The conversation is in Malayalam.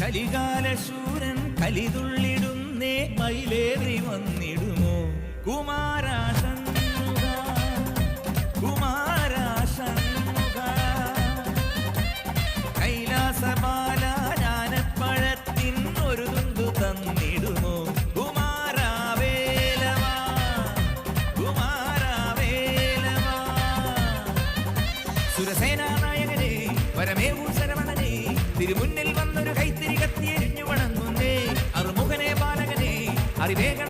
കലികാലശൂരൻ കലിതുള്ളിടുന്നേ മയിലേറി വന്നിടുമോ കുമാരാഷൺമുഖ കുമാരാഷൺമുഖ കൈലാസമാല ജ്ഞാനപ്പഴത്തിൻ ഒരു തുണ്ടു തന്നിടുമോ കുമാരാവേലവാ കുമാരാവേലവാ സുരസേനാ നായകനെ വരമേവൂ ശരവണനെ തിരുമുന്നിൽ വന്നൊരു കൈത്തിരി കത്തിയെരിഞ്ഞു വണങ്ങുന്നേ അറുമുഖനെ ബാലകനെ അറിവേഗ